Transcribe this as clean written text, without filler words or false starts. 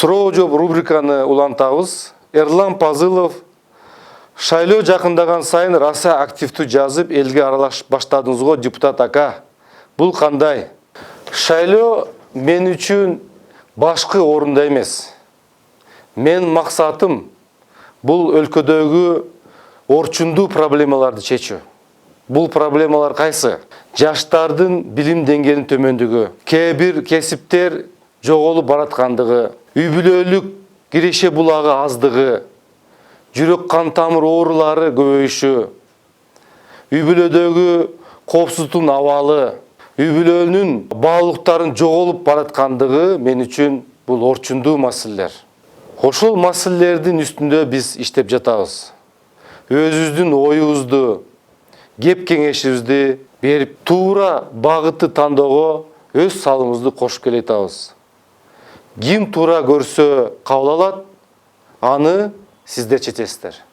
Суроо жооп рубриканы улантабыз. Эрлан Пазылов шайлоо жакындаган сайын раса активдүү жазып элге аралашып баштадыңыз го, депутат ака. Бул кандай? Шайлоо мен үчүн башкы орунда эмес. Мен максатым бул өлкөдөгү орчундуу проблемаларды чечүү. Бул проблемалар кайсы? Жаштардын билим деңгээлинин төмөндүгү, кээ бир кесиптер жоголуп бараткандыгы, үй бүлөлүк киреше булагы аздыгы, жүрөк кан тамыр оорулары көбөйүшү, үй бүлөдөгү коопсуздуктун абалы, үй бүлөнүн баалуулуктарын жоголуп бараткандыгы мен үчүн бул орчундуу маселелер. Ошол маселелердин үстүндө биз иштеп жатабыз. Өзүбүздүн оюбузду, кеп кеңешибизди берип, туура багытты тандоого өз салымыбызды кошуп келе жатабыз. Ким туура көрсө кабыл алат, аны сиздер чечесиздер.